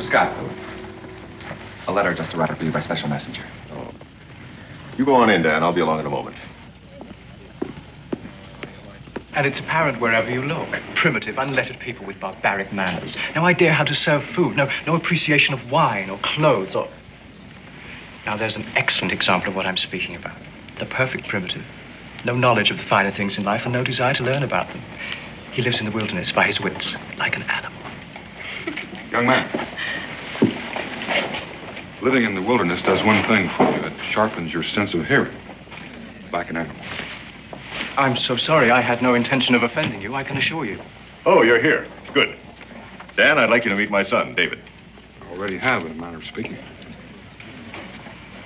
Scott, a letter just arrived for you by special messenger. Oh. You go on in, Dan. I'll be along in a moment. And it's apparent wherever you look. Primitive, unlettered people with barbaric manners. No idea how to serve food. No appreciation of wine or clothes or... Now, there's an excellent example of what I'm speaking about. The perfect primitive. No knowledge of the finer things in life and no desire to learn about them. He lives in the wilderness by his wits, like an animal. Young man, living in the wilderness does one thing for you. It sharpens your sense of hearing, like an animal. I'm so sorry. I had no intention of offending you, I can assure you. Oh, you're here. Good. Dan, I'd like you to meet my son, David. I already have, in a manner of speaking.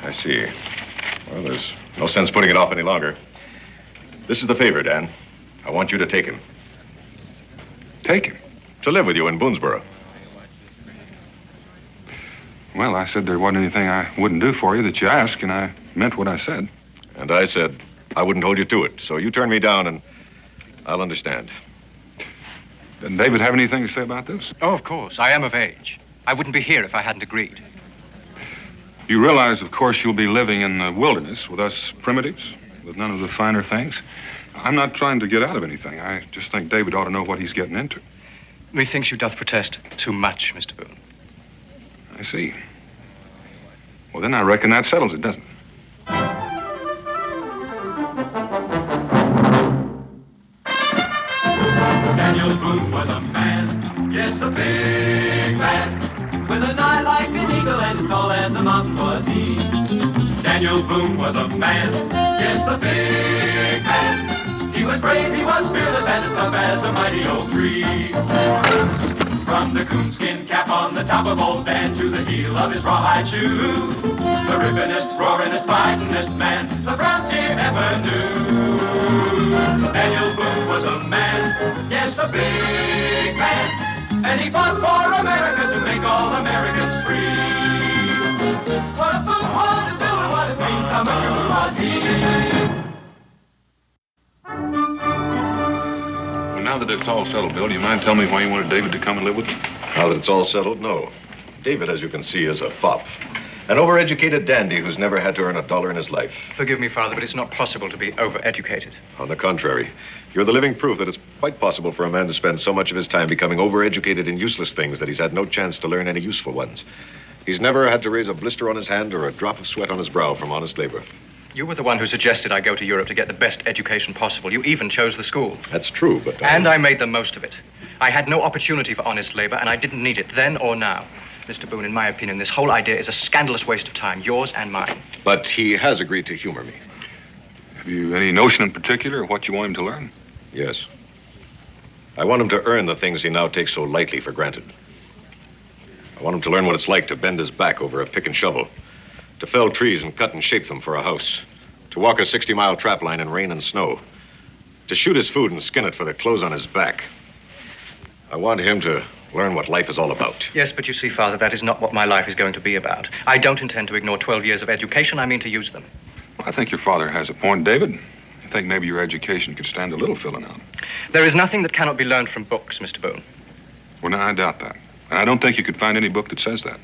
I see. Well, there's no sense putting it off any longer. This is the favor, Dan. I want you to take him. Take him? To live with you in Boonesboro. Well, I said there wasn't anything I wouldn't do for you that you asked, and I meant what I said. And I said I wouldn't hold you to it. So you turn me down, and I'll understand. Doesn't David have anything to say about this? Oh, of course. I am of age. I wouldn't be here if I hadn't agreed. You realize, of course, you'll be living in the wilderness with us primitives, with none of the finer things. I'm not trying to get out of anything. I just think David ought to know what he's getting into. Methinks you doth protest too much, Mr. Boone. I see. Well, then I reckon that settles it, doesn't it? Daniel Boone was a man, yes, a big man, with an eye like an eagle and as tall as a mountain was he. Daniel Boone was a man, yes, a big man. He was brave, he was fearless, and as tough as a mighty old tree. From the coonskin cap on the top of old Dan to the heel of his rawhide shoe, the rippinest, roaringest, fightingest man the frontier ever knew. Daniel Boone was a man, yes, a big man, and he fought for America to make all Americans free. What a Boone was to do and what a dream come true was he. Now that it's all settled, Bill, do you mind telling me why you wanted David to come and live with you? Now that it's all settled, no. David, as you can see, is a fop. An overeducated dandy who's never had to earn $1 in his life. Forgive me, Father, but it's not possible to be overeducated. On the contrary, you're the living proof that it's quite possible for a man to spend so much of his time becoming overeducated in useless things that he's had no chance to learn any useful ones. He's never had to raise a blister on his hand or a drop of sweat on his brow from honest labor. You were the one who suggested I go to Europe to get the best education possible. You even chose the school. That's true, but... And I made the most of it. I had no opportunity for honest labor, and I didn't need it then or now. Mr. Boone, in my opinion, this whole idea is a scandalous waste of time, yours and mine. But he has agreed to humor me. Have you any notion in particular of what you want him to learn? Yes. I want him to earn the things he now takes so lightly for granted. I want him to learn what it's like to bend his back over a pick and shovel, to fell trees and cut and shape them for a house, to walk a 60-mile trap line in rain and snow, to shoot his food and skin it for the clothes on his back. I want him to learn what life is all about. Yes, but you see, Father, that is not what my life is going to be about. I don't intend to ignore 12 years of education. I mean to use them. Well, I think your father has a point, David. I think maybe your education could stand a little filling out. There is nothing that cannot be learned from books, Mr. Boone. Well, no, I doubt that. And I don't think you could find any book that says that.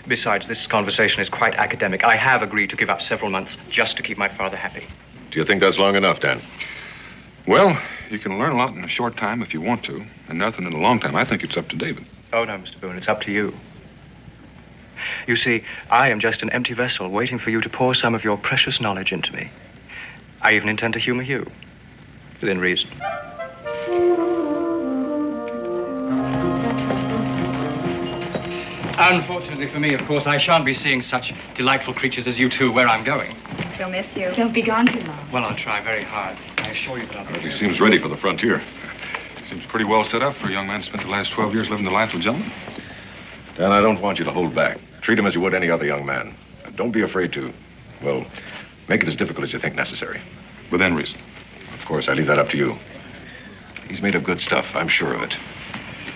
Besides, this conversation is quite academic. I have agreed to give up several months just to keep my father happy. Do you think that's long enough, Dan? Well, you can learn a lot in a short time if you want to, and nothing in a long time. I think it's up to David. Oh, no, Mr. Boone, it's up to you. You see, I am just an empty vessel waiting for you to pour some of your precious knowledge into me. I even intend to humor you, within reason. Unfortunately for me, of course, I shan't be seeing such delightful creatures as you two where I'm going. He'll miss you. Don't be gone too long. Well, I'll try very hard. I assure you that I'll... Well, he seems ready for the frontier. Seems pretty well set up for a young man who spent the last 12 years living the life of a gentleman. Dan, I don't want you to hold back. Treat him as you would any other young man. And don't be afraid to, well, make it as difficult as you think necessary. Within reason. Of course, I leave that up to you. He's made of good stuff, I'm sure of it.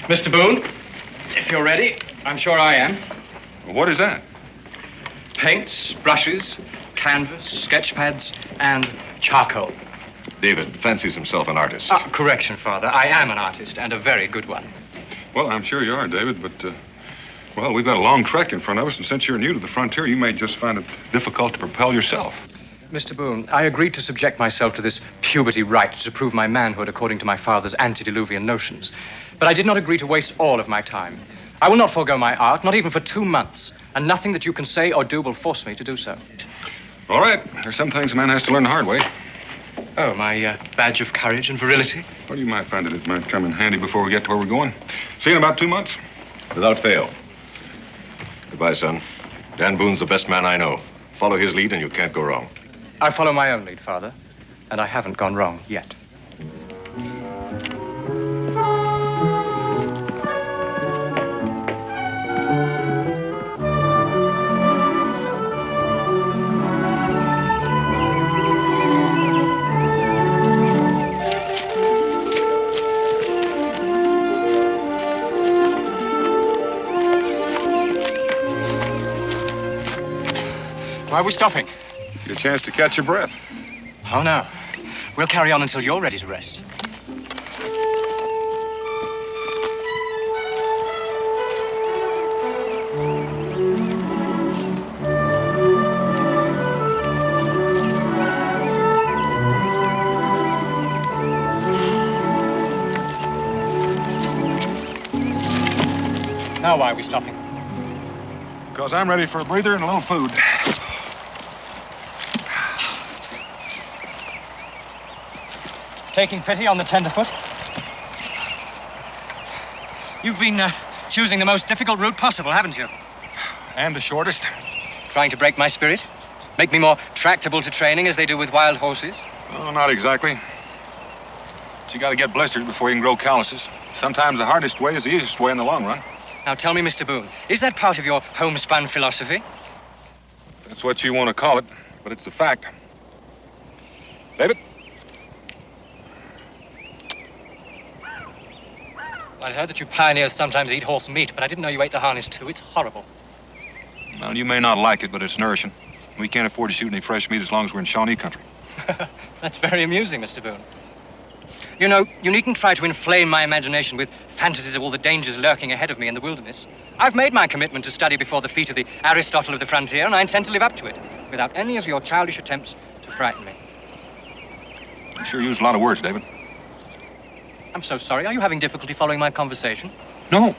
Mr. Boone, if you're ready, I'm sure I am. Well, what is that? Paints, brushes, canvas, sketch pads, and charcoal. David fancies himself an artist. Correction, Father. I am an artist, and a very good one. Well, I'm sure you are, David, but Well, we've got a long trek in front of us, and since you're new to the frontier, you may just find it difficult to propel yourself. Mr. Boone, I agreed to subject myself to this puberty rite to prove my manhood according to my father's antediluvian notions. But I did not agree to waste all of my time. I will not forego my art, not even for 2 months, and nothing that you can say or do will force me to do so. All right. There's some things a man has to learn the hard way. Oh, my badge of courage and virility? Well, you might find that it might come in handy before we get to where we're going. See you in about 2 months. Without fail. Goodbye, son. Dan Boone's the best man I know. Follow his lead and you can't go wrong. I follow my own lead, Father, and I haven't gone wrong yet. Why are we stopping? Get a chance to catch your breath. Oh, no. We'll carry on until you're ready to rest. Now why are we stopping? Because I'm ready for a breather and a little food. Taking pity on the tenderfoot? You've been choosing the most difficult route possible, haven't you? And the shortest. Trying to break my spirit? Make me more tractable to training as they do with wild horses? Oh, not exactly. But you got to get blisters before you can grow calluses. Sometimes the hardest way is the easiest way in the long run. Now tell me, Mr. Boone, is that part of your homespun philosophy? That's what you want to call it, but it's a fact. David? I heard that you pioneers sometimes eat horse meat, but I didn't know you ate the harness too. It's horrible. Well, you may not like it, but it's nourishing. We can't afford to shoot any fresh meat as long as we're in Shawnee country. That's very amusing, Mr. Boone. You know, you needn't try to inflame my imagination with fantasies of all the dangers lurking ahead of me in the wilderness. I've made my commitment to study before the feet of the Aristotle of the frontier, and I intend to live up to it, without any of your childish attempts to frighten me. You sure used a lot of words, David. I'm so sorry. Are you having difficulty following my conversation? No.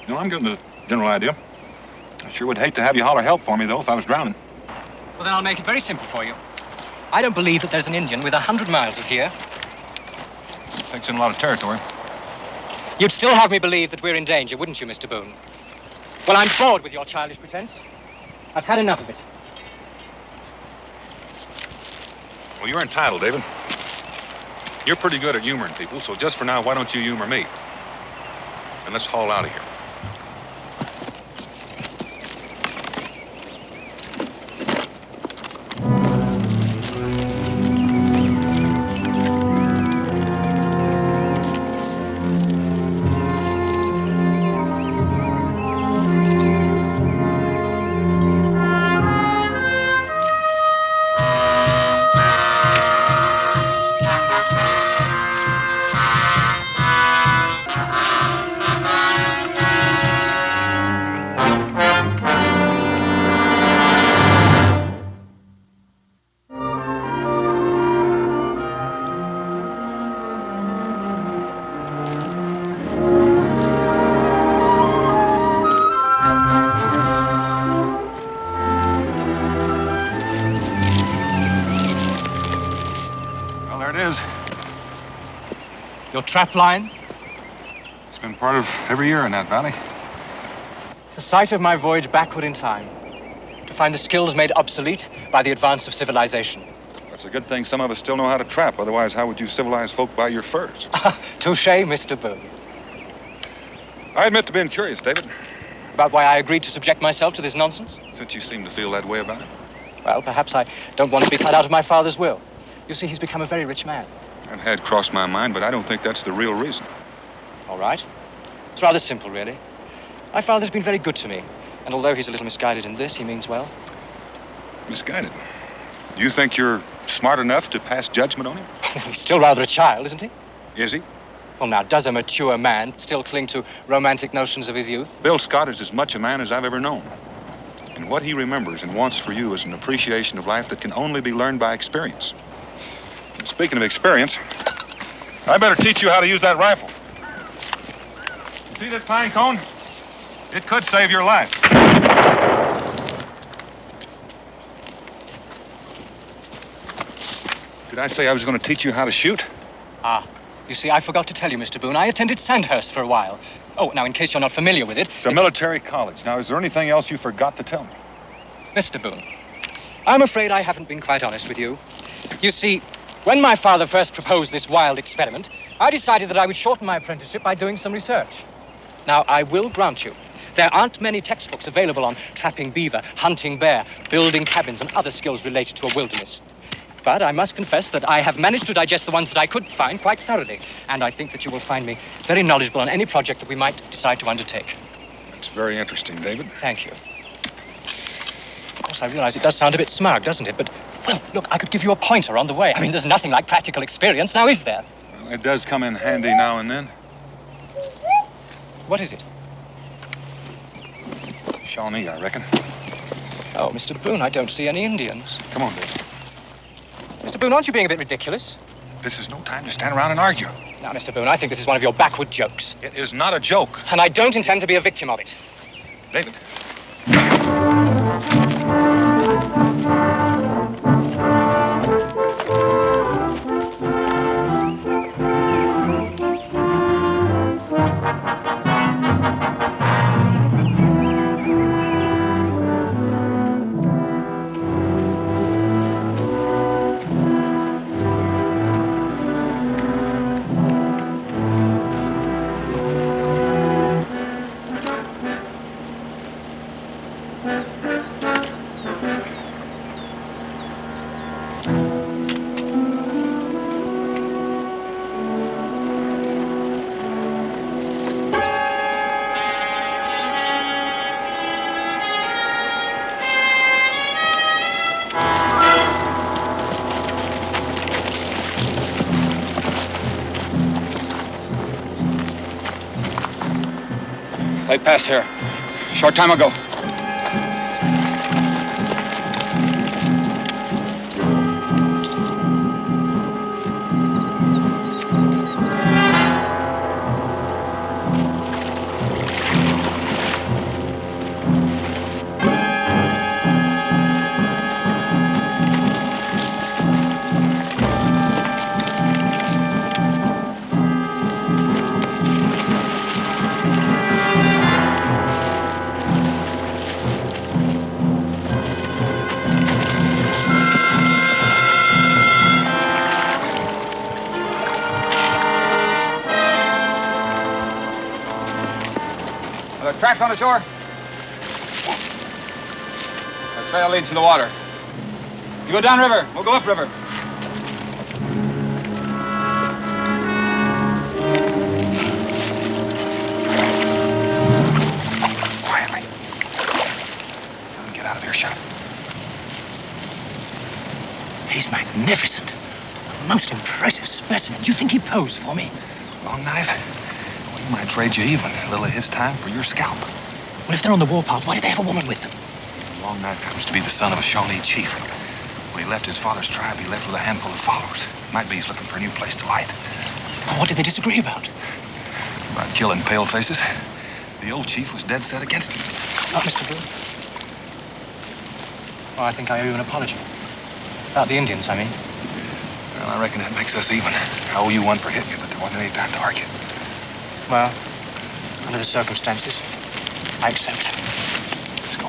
No, I'm getting the general idea. I sure would hate to have you holler help for me, though, if I was drowning. Well, then I'll make it very simple for you. I don't believe that there's an Indian with 100 miles of here. Takes in a lot of territory. You'd still have me believe that we're in danger, wouldn't you, Mr. Boone? Well, I'm bored with your childish pretense. I've had enough of it. Well, you're entitled, David. You're pretty good at humoring people, so just for now, why don't you humor me? And let's haul out of here. Your trap line? It's been part of every year in that valley. The site of my voyage backward in time, to find the skills made obsolete by the advance of civilization. That's a good thing some of us still know how to trap. Otherwise, how would you civilize folk by your furs? Touché, Mr. Boone. I admit to being curious, David. About why I agreed to subject myself to this nonsense? Since you seem to feel that way about it. Well, perhaps I don't want to be cut out of my father's will. You see, he's become a very rich man. That had crossed my mind, but I don't think that's the real reason. All right. It's rather simple, really. My father's been very good to me. And although he's a little misguided in this, he means well. Misguided? You think you're smart enough to pass judgment on him? He's still rather a child, isn't he? Is he? Well, now, does a mature man still cling to romantic notions of his youth? Bill Scott is as much a man as I've ever known. And what he remembers and wants for you is an appreciation of life that can only be learned by experience. And speaking of experience, I better teach you how to use that rifle. You see this pine cone? It could save your life. Did I say I was going to teach you how to shoot? Ah, you see, I forgot to tell you, Mr. Boone. I attended Sandhurst for a while. Oh, now, in case you're not familiar with it... It's a military college. Now, is there anything else you forgot to tell me? Mr. Boone, I'm afraid I haven't been quite honest with you. You see, when my father first proposed this wild experiment, I decided that I would shorten my apprenticeship by doing some research. Now, I will grant you, there aren't many textbooks available on trapping beaver, hunting bear, building cabins, and other skills related to a wilderness. But I must confess that I have managed to digest the ones that I could find quite thoroughly, and I think that you will find me very knowledgeable on any project that we might decide to undertake. That's very interesting, David. Thank you. Of course, I realize it does sound a bit smug, doesn't it? But, well, look, I could give you a pointer on the way. I mean, there's nothing like practical experience, now is there? Well, it does come in handy now and then. What is it? Shawnee, I reckon. Oh, Mr. Boone, I don't see any Indians. Come on, David. Mr. Boone, aren't you being a bit ridiculous? This is no time to stand around and argue. Now, Mr. Boone, I think this is one of your backward jokes. It is not a joke. And I don't intend to be a victim of it. David. They passed here. Short time ago. Tracks on the shore? The trail leads to the water. You go downriver, we'll go upriver. Quietly. Let him get out of earshot. He's magnificent. A most impressive specimen. Do you think he posed for me? Long knife? Well, he might trade you even a little of his time for your scalp. Well, if they're on the warpath, why do they have a woman with them? Long Knife happens to be the son of a Shawnee chief. When he left his father's tribe, he left with a handful of followers. Might be he's looking for a new place to light. Well, what did they disagree about? About killing pale faces. The old chief was dead set against him. Not Mr. Boone. Well, I think I owe you an apology. About the Indians, I mean. Well, I reckon that makes us even. I owe you one for hitting you, but there wasn't any time to argue. Well, under the circumstances, I accept. Let's go.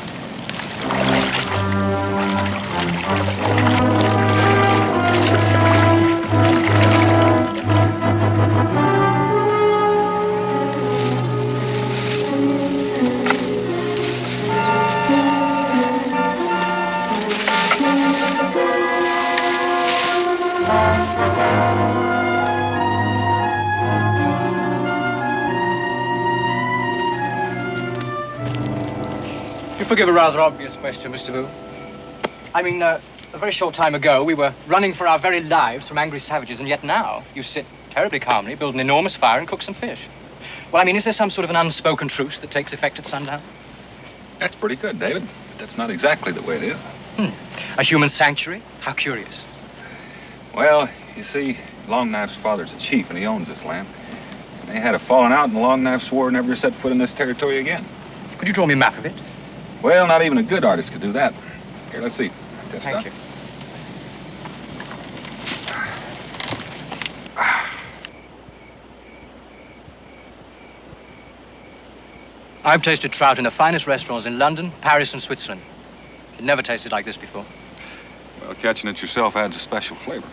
You forgive a rather obvious question, Mr. Boone. I mean, a very short time ago, we were running for our very lives from angry savages, and yet now you sit terribly calmly, build an enormous fire and cook some fish. Well, I mean, is there some sort of an unspoken truce that takes effect at sundown? That's pretty good, David. But that's not exactly the way it is. A human sanctuary? How curious. Well, you see, Longknife's father's a chief, and he owns this land. And they had a falling out, and Longknife swore never to set foot in this territory again. Could you draw me a map of it? Well, not even a good artist could do that. Here, let's see. This Thank stuff. you. I've tasted trout in the finest restaurants in London, Paris, and Switzerland. It never tasted like this before. Well, catching it yourself adds a special flavor.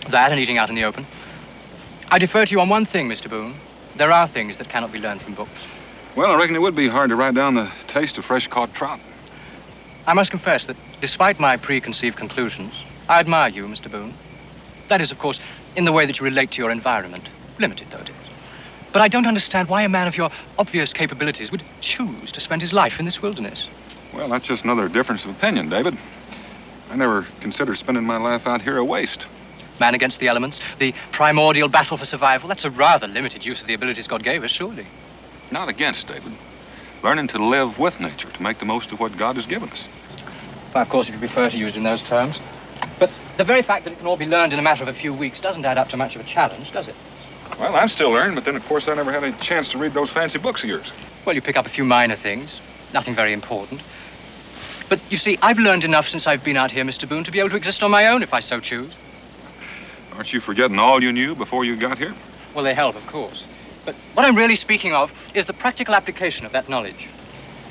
That and eating out in the open. I defer to you on one thing, Mr. Boone. There are things that cannot be learned from books. Well, I reckon it would be hard to write down the taste of fresh-caught trout. I must confess that, despite my preconceived conclusions, I admire you, Mr. Boone. That is, of course, in the way that you relate to your environment. Limited, though it is. But I don't understand why a man of your obvious capabilities would choose to spend his life in this wilderness. Well, that's just another difference of opinion, David. I never considered spending my life out here a waste. Man against the elements, the primordial battle for survival, that's a rather limited use of the abilities God gave us, surely. Not against, David. Learning to live with nature, to make the most of what God has given us. Well, of course, if you prefer to use it in those terms. But the very fact that it can all be learned in a matter of a few weeks doesn't add up to much of a challenge, does it? Well, I'm still learning, but then, of course, I never had any chance to read those fancy books of yours. Well, you pick up a few minor things, nothing very important. But, you see, I've learned enough since I've been out here, Mr. Boone, to be able to exist on my own if I so choose. Aren't you forgetting all you knew before you got here? Well, they help, of course. But what I'm really speaking of is the practical application of that knowledge.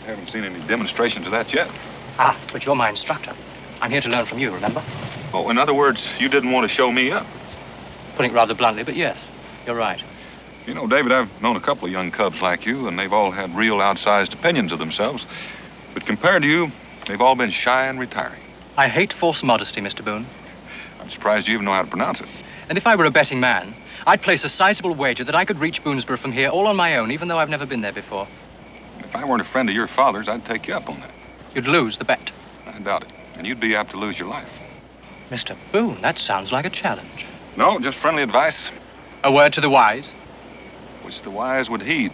I haven't seen any demonstrations of that yet. Ah, but you're my instructor. I'm here to learn from you, remember? Oh, in other words, you didn't want to show me up. Putting it rather bluntly, but yes, you're right. You know, David, I've known a couple of young cubs like you, and they've all had real outsized opinions of themselves. But compared to you, they've all been shy and retiring. I hate false modesty, Mr. Boone. I'm surprised you even know how to pronounce it. And if I were a betting man, I'd place a sizable wager that I could reach Boonesboro from here all on my own, even though I've never been there before. If I weren't a friend of your father's, I'd take you up on that. You'd lose the bet. I doubt it. And you'd be apt to lose your life. Mr. Boone, that sounds like a challenge. No, just friendly advice, A word to the wise. which the wise would heed.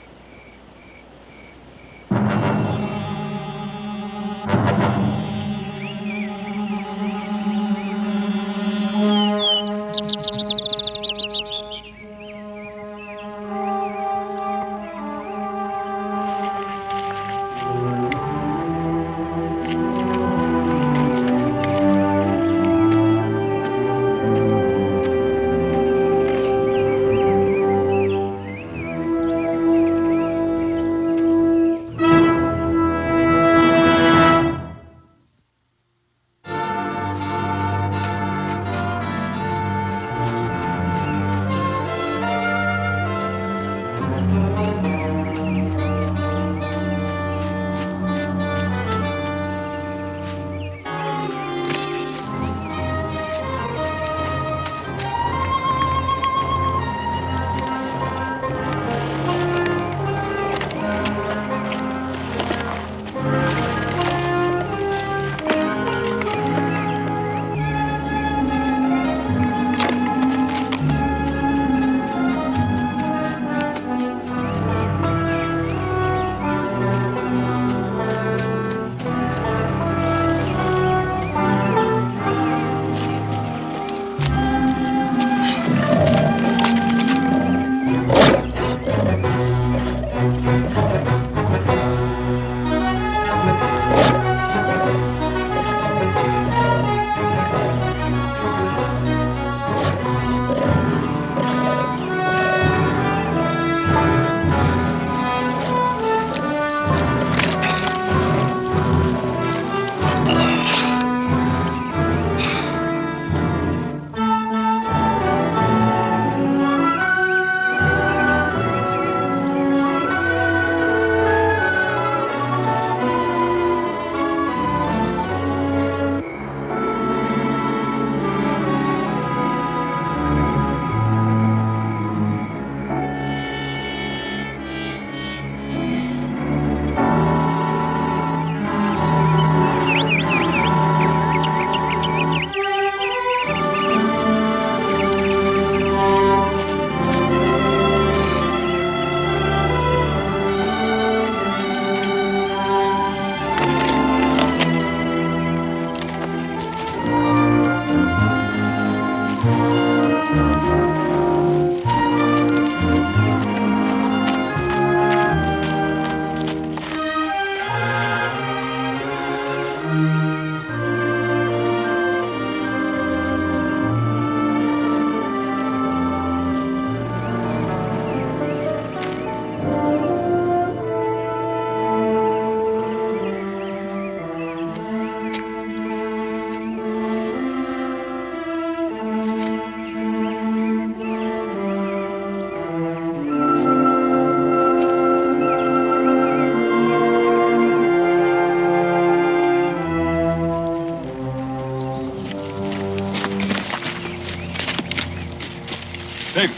David.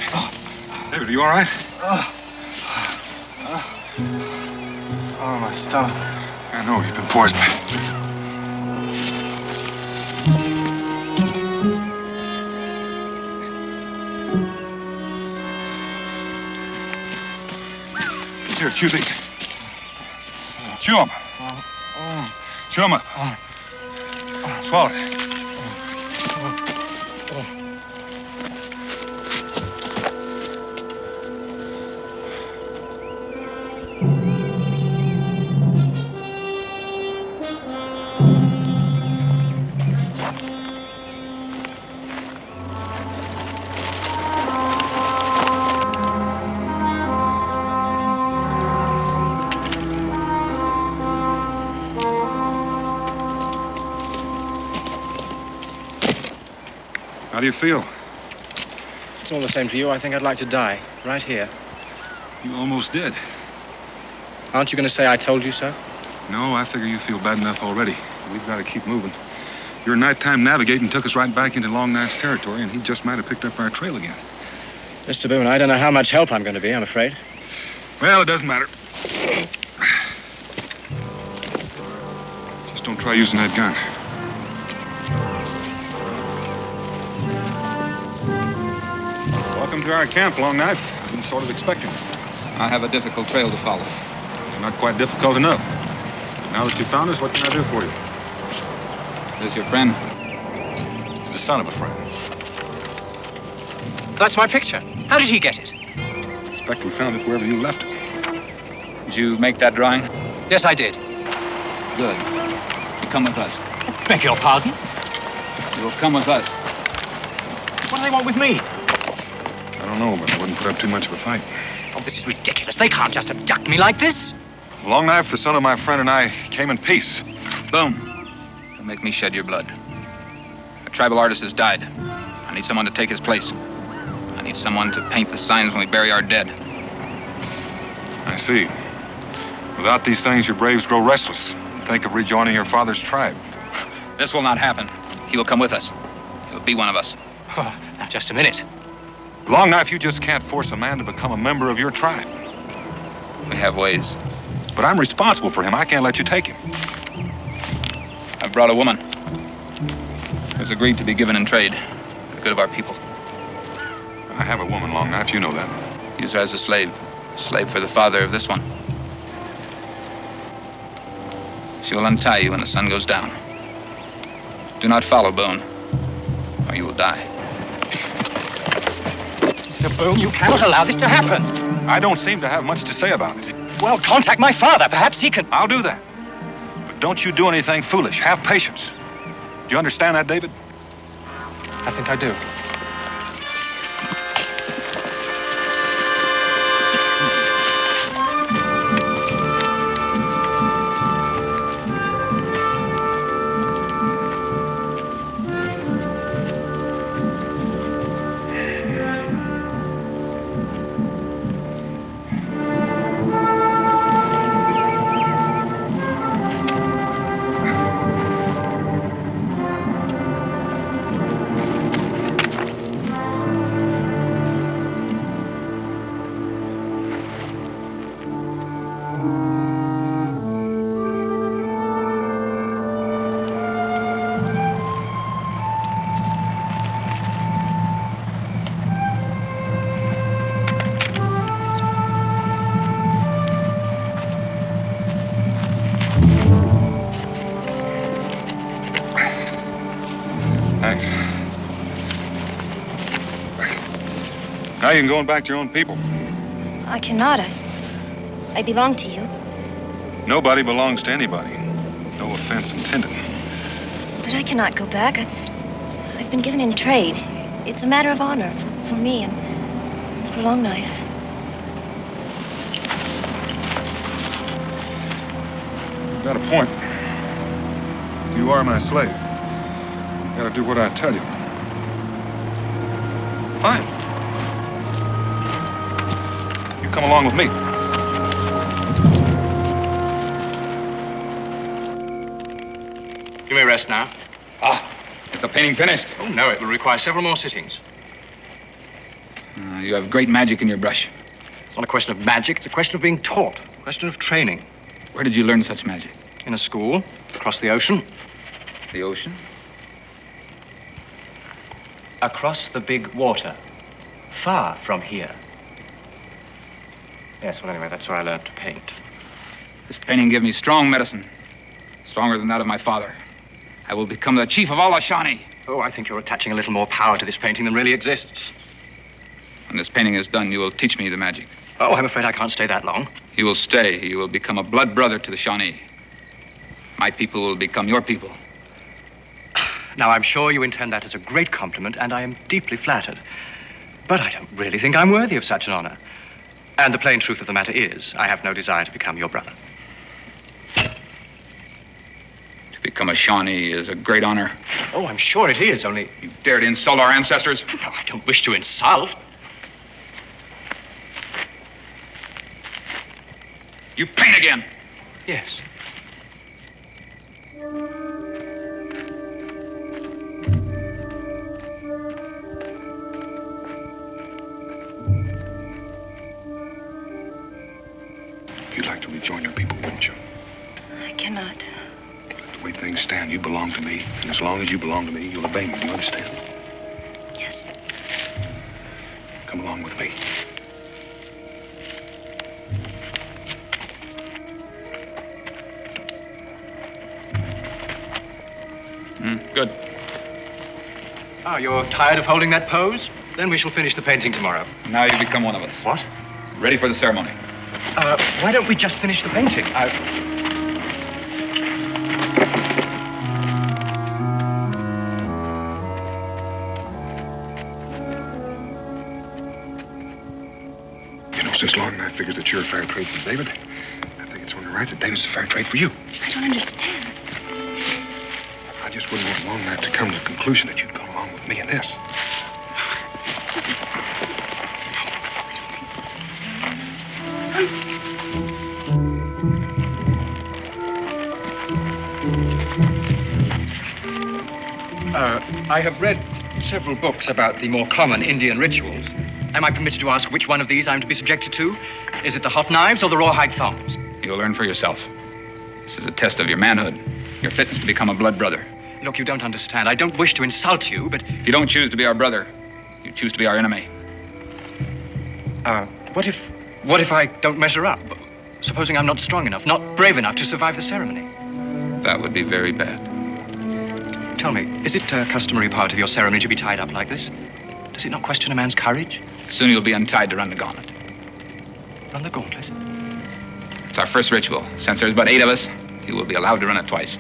David, are you all right? Oh, my stomach. I know, you've been poisoned. Here, chew these. Chew them. Chew them up. Swallow it. How do you feel? It's all the same to you. I think I'd like to die. Right here. You almost did. Aren't you going to say I told you so? No, I figure you feel bad enough already. We've got to keep moving. Your nighttime navigating took us right back into Long Knife's territory, and he just might have picked up our trail again. Mr. Boone, I don't know how much help I'm going to be, I'm afraid. Well, it doesn't matter. Just don't try using that gun. Welcome to our camp, Long Knife. I've been sort of expecting. I have a difficult trail to follow. You're not quite difficult enough. Now that you've found us, what can I do for you? Is your friend? He's the son of a friend. That's my picture. How did he get it? I expect we found it wherever you left it. Did you make that drawing? Yes, I did. Good. You come with us. Beg your pardon? You will come with us. What do they want with me? I don't know, but I wouldn't put up too much of a fight. Oh, this is ridiculous. They can't just abduct me like this. Long Knife, the son of my friend, and I came in peace. Boom. Don't make me shed your blood. A tribal artist has died. I need someone to take his place. I need someone to paint the signs when we bury our dead. I see. Without these things, your braves grow restless. Think of rejoining your father's tribe. This will not happen. He will come with us. He'll be one of us. Oh, now, just a minute. Long Knife, you just can't force a man to become a member of your tribe. We have ways. But I'm responsible for him. I can't let you take him. I've brought a woman who's agreed to be given in trade for the good of our people. I have a woman, Long Knife. You know that. Use her as a slave. Slave for the father of this one. She will untie you when the sun goes down. Do not follow, Boone, or you will die. Mr. Boone, you cannot allow this to happen. I don't seem to have much to say about it. Well, contact my father. Perhaps he can... I'll do that. But don't you do anything foolish. Have patience. Do you understand that, David? I think I do. Thanks. Now you can go back to your own people. I cannot. I belong to you. Nobody belongs to anybody. No offense intended. But I cannot go back. I've been given in trade. It's a matter of honor for me and for Long Knife. You've got a point. You are my slave. You gotta do what I tell you. Fine. You come along with me. You may rest now. Is the painting finished? Oh, no, it will require several more sittings. You have great magic in your brush. It's not a question of magic, it's a question of being taught, a question of training. Where did you learn such magic? In a school, across the ocean. The ocean? Across the big water. Far from here. Yes, well, anyway, that's where I learned to paint. This painting gave me strong medicine. Stronger than that of my father. I will become the chief of all the Shawnee. Oh, I think you're attaching a little more power to this painting than really exists. When this painting is done, you will teach me the magic. Oh, I'm afraid I can't stay that long. You will stay. You will become a blood brother to the Shawnee. My people will become your people. Now, I'm sure you intend that as a great compliment, and I am deeply flattered. But I don't really think I'm worthy of such an honor. And the plain truth of the matter is, I have no desire to become your brother. To become a Shawnee is a great honor. Oh, I'm sure it is, only... You dare to insult our ancestors? No, I don't wish to insult. You paint again. Yes. You'd like to rejoin your people, wouldn't you? I cannot. The way things stand, you belong to me. And as long as you belong to me, you'll obey me. Do you understand? Yes. Come along with me. Good. Oh, you're tired of holding that pose? Then we shall finish the painting tomorrow. Now you become one of us. What? Ready for the ceremony. Why don't we just finish the painting? You know, since Long Knife figures that you're a fair trade for David, I think it's only right that David's a fair trade for you. I don't understand. I just wouldn't want Long Knife to come to the conclusion that you'd come along with me in this. I have read several books about the more common Indian rituals. Am I permitted to ask which one of these I'm to be subjected to? Is it the hot knives or the rawhide thongs? You'll learn for yourself. This is a test of your manhood, your fitness to become a blood brother. Look, you don't understand. I don't wish to insult you, but... If you don't choose to be our brother, you choose to be our enemy. What if I don't measure up? Supposing I'm not strong enough, not brave enough to survive the ceremony? That would be very bad. Tell me, is it a customary part of your ceremony to be tied up like this? Does it not question a man's courage? Soon you'll be untied to run the gauntlet. Run the gauntlet? It's our first ritual. Since there's but 8 of us, you will be allowed to run it twice.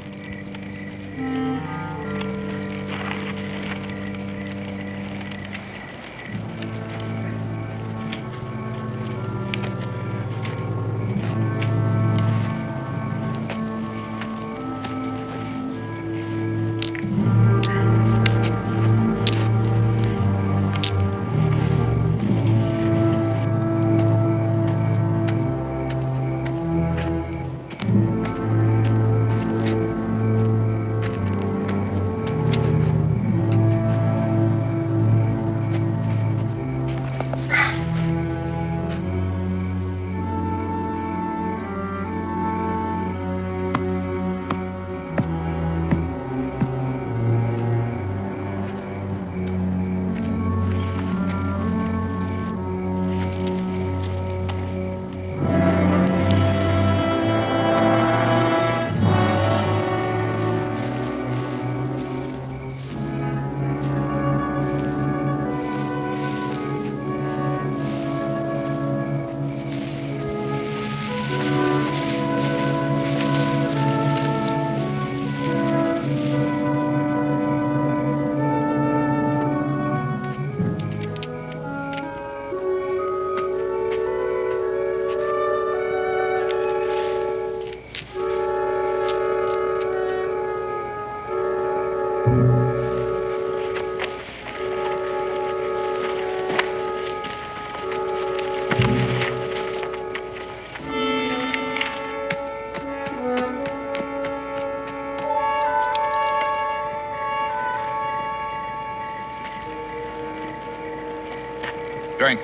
Drink.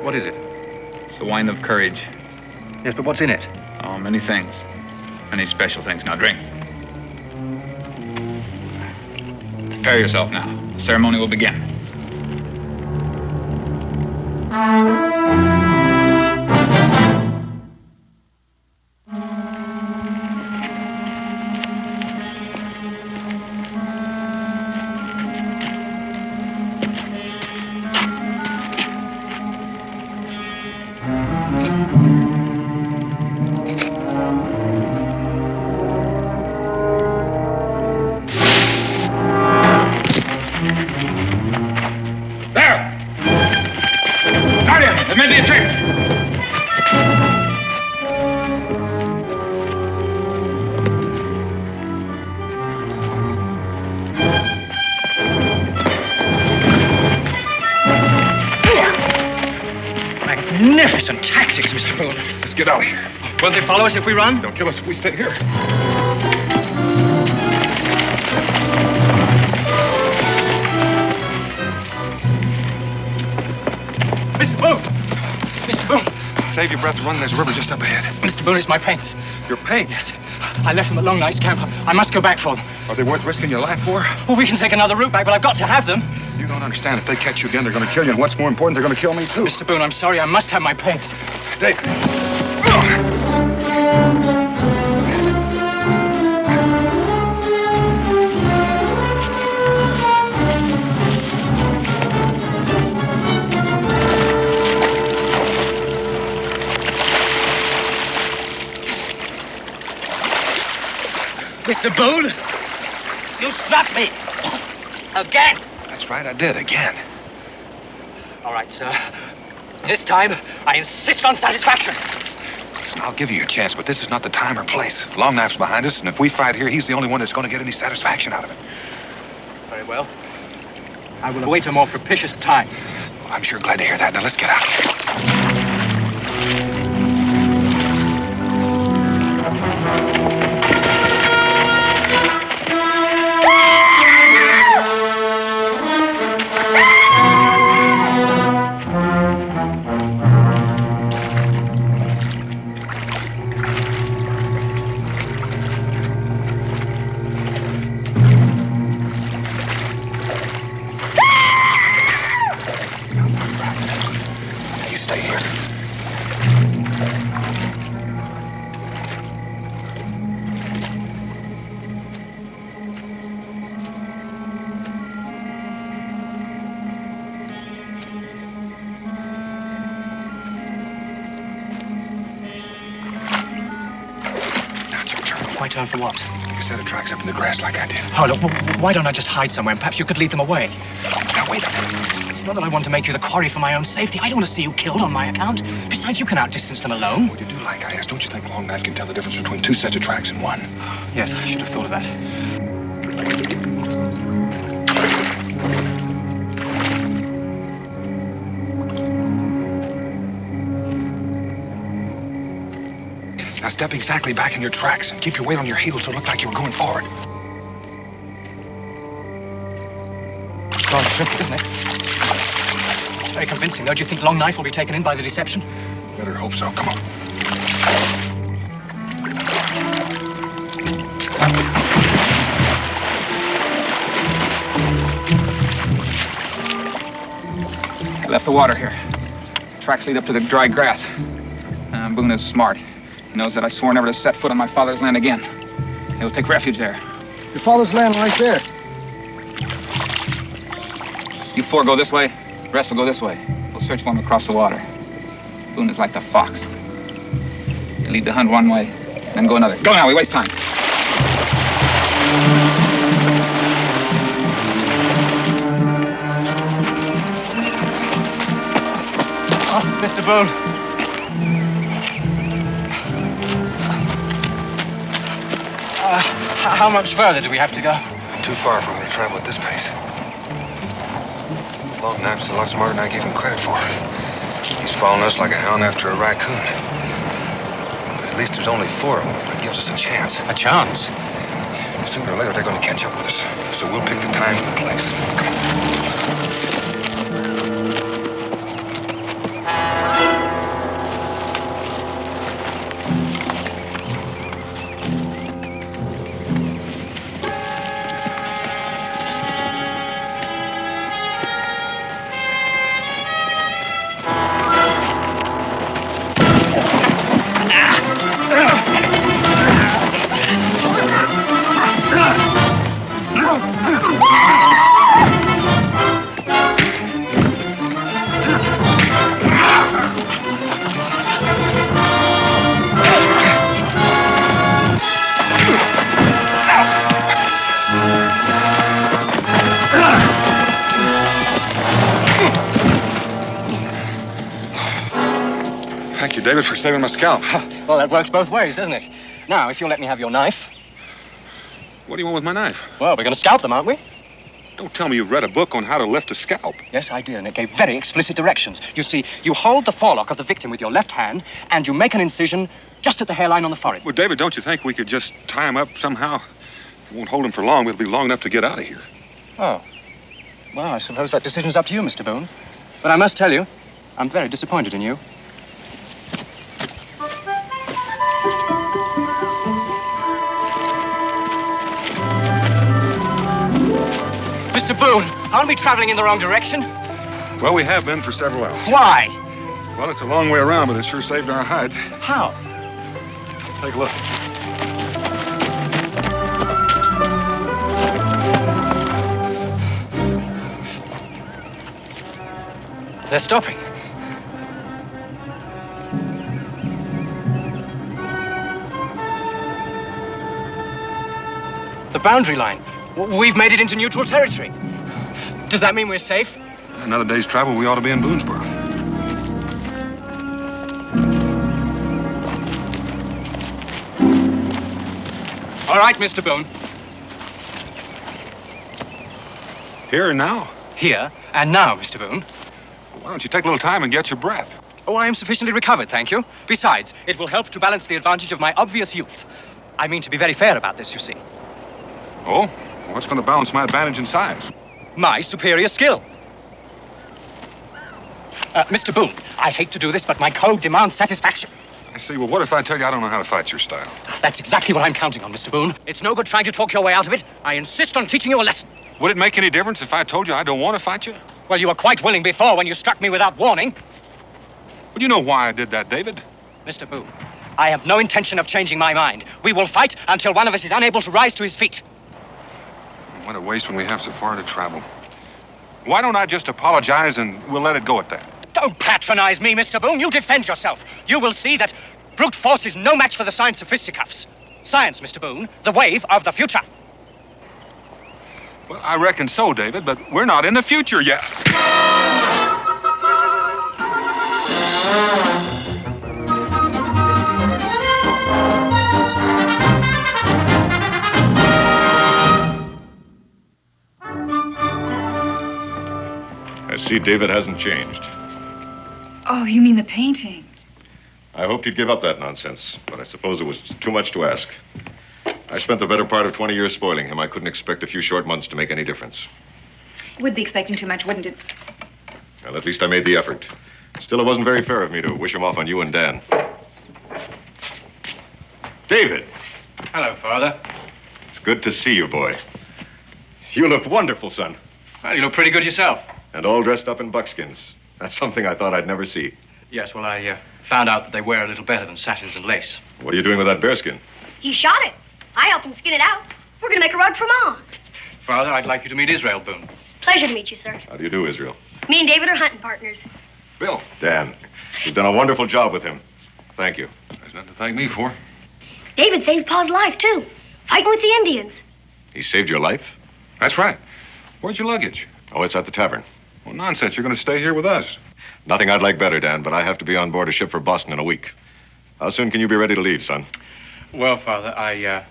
What is it? It's the wine of courage. Yes, but what's in it? Oh, many things. Many special things. Now drink. Prepare yourself now. The ceremony will begin. Magnificent tactics, Mr. Boone. Let's get out of here. Won't they follow us if we run? They'll kill us if we stay here. Mr. Boone! Mr. Boone! Save your breath to run. There's a river just up ahead. Mr. Boone, it's my paints. Your paint? Yes. I left them at Long Night's camp. I must go back for them. Are they worth risking your life for? Well, we can take another route back, but I've got to have them. You don't understand. If they catch you again, they're going to kill you. And what's more important, they're going to kill me, too. Mr. Boone, I'm sorry. I must have my paints. Dave. Mr. Boone, you struck me. Again. That's right, I did. Again. All right, sir. This time, I insist on satisfaction. Listen, I'll give you your chance, but this is not the time or place. Long Knife's behind us, and if we fight here, he's the only one that's going to get any satisfaction out of it. Very well. I will await a more propitious time. Well, I'm sure glad to hear that. Now, let's get out of here. My turn for what? Take a set of tracks up in the grass like I did. Oh, look, why don't I just hide somewhere and perhaps you could lead them away? Now, wait a minute. It's not that I want to make you the quarry for my own safety. I don't want to see you killed on my account. Besides, you can outdistance them alone. Well, you do like I asked. Don't you think Long Knife can tell the difference between two sets of tracks and one? Yes, I should have thought of that. Now step exactly back in your tracks and keep your weight on your heels so it looked like you were going forward. Rather simple, isn't it? It's very convincing, though. Do you think Long Knife will be taken in by the deception? Better hope so. Come on. I left the water here. Tracks lead up to the dry grass. Boone is smart. He knows that I swore never to set foot on my father's land again. He'll take refuge there. Your father's land right there. You four go this way, the rest will go this way. We'll search for him across the water. Boone is like the fox. You lead the hunt one way, then go another. Go now, we waste time. Oh, Mr. Boone. How much further do we have to go? Too far if we're going to travel at this pace. Long Knife's a lot smarter than I gave him credit for. He's following us like a hound after a raccoon. But at least there's only 4 of them. That gives us a chance. A chance? Sooner or later, they're going to catch up with us. So we'll pick the time and the place. you, David, for saving my scalp. Well, that works both ways, doesn't it? Now, if you'll let me have your knife. What do you want with my knife? Well, we're going to scalp them, aren't we? Don't tell me you've read a book on how to lift a scalp. Yes, I did, and it gave very explicit directions. You see, you hold the forelock of the victim with your left hand, and you make an incision just at the hairline on the forehead. Well, David, don't you think we could just tie him up somehow? We won't hold him for long. It'll be long enough to get out of here. Oh. Well, I suppose that decision's up to you, Mr. Boone. But I must tell you, I'm very disappointed in you. Mr. Boone, aren't we traveling in the wrong direction? Well, we have been for several hours. Why? Well, it's a long way around, but it sure saved our hides. How? Take a look. They're stopping. The boundary line. We've made it into neutral territory. Does that mean we're safe? Another day's travel, we ought to be in Boonesboro. All right, Mr. Boone. Here and now? Here and now, Mr. Boone. Why don't you take a little time and get your breath? Oh, I am sufficiently recovered, thank you. Besides, it will help to balance the advantage of my obvious youth. I mean to be very fair about this, you see. Oh? What's going to balance my advantage in size? My superior skill. Mr. Boone, I hate to do this, but my code demands satisfaction. I see. Well, what if I tell you I don't know how to fight your style? That's exactly what I'm counting on, Mr. Boone. It's no good trying to talk your way out of it. I insist on teaching you a lesson. Would it make any difference if I told you I don't want to fight you? Well, you were quite willing before when you struck me without warning. Well, you know why I did that, David. Mr. Boone, I have no intention of changing my mind. We will fight until one of us is unable to rise to his feet. What a waste when we have so far to travel. Why don't I just apologize and we'll let it go at that? Don't patronize me, Mr. Boone. You defend yourself. You will see that brute force is no match for the science of fisticuffs. Science, Mr. Boone, the wave of the future. Well, I reckon so, David, but we're not in the future yet. I see David hasn't changed. Oh, you mean the painting? I hoped he'd give up that nonsense, but I suppose it was too much to ask. I spent the better part of 20 years spoiling him. I couldn't expect a few short months to make any difference. It would be expecting too much, wouldn't it? Well, at least I made the effort. Still, it wasn't very fair of me to wish him off on you and Dan. David! Hello, Father. It's good to see you, boy. You look wonderful, son. Well, you look pretty good yourself. And all dressed up in buckskins. That's something I thought I'd never see. Yes, well, I found out that they wear a little better than satins and lace. What are you doing with that bearskin? He shot it. I helped him skin it out. We're going to make a rug for Mom. Father, I'd like you to meet Israel Boone. Pleasure to meet you, sir. How do you do, Israel? Me and David are hunting partners. Bill. Dan, you've done a wonderful job with him. Thank you. There's nothing to thank me for. David saved Pa's life, too. Fighting with the Indians. He saved your life? That's right. Where's your luggage? Oh, it's at the tavern. Well, nonsense. You're going to stay here with us. Nothing I'd like better, Dan, but I have to be on board a ship for Boston in a week. How soon can you be ready to leave, son? Well, Father, I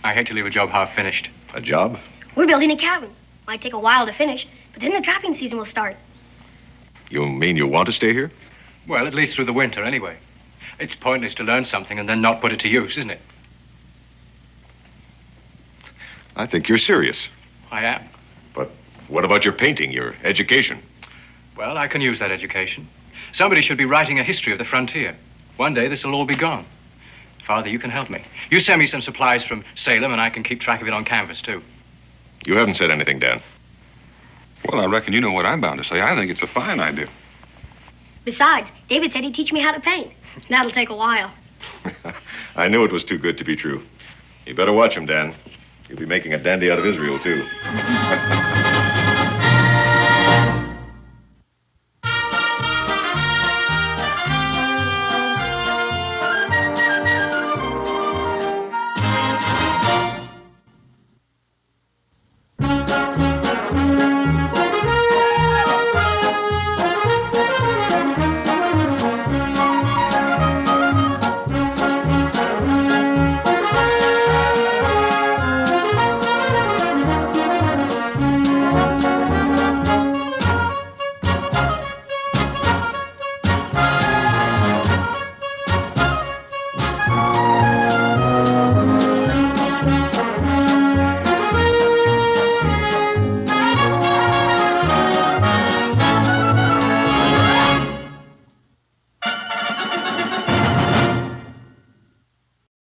hate to leave a job half finished. A job? We're building a cabin. Might take a while to finish, but then the trapping season will start. You mean you want to stay here? Well, at least through the winter, anyway. It's pointless to learn something and then not put it to use, isn't it? I think you're serious. I am. But what about your painting, your education? Well, I can use that education. Somebody should be writing a history of the frontier. One day, this will all be gone. Father, you can help me. You send me some supplies from Salem, and I can keep track of it on canvas, too. You haven't said anything, Dan. Well, I reckon you know what I'm bound to say. I think it's a fine idea. Besides, David said he'd teach me how to paint. That'll take a while. I knew it was too good to be true. You better watch him, Dan. You'll be making a dandy out of Israel, too.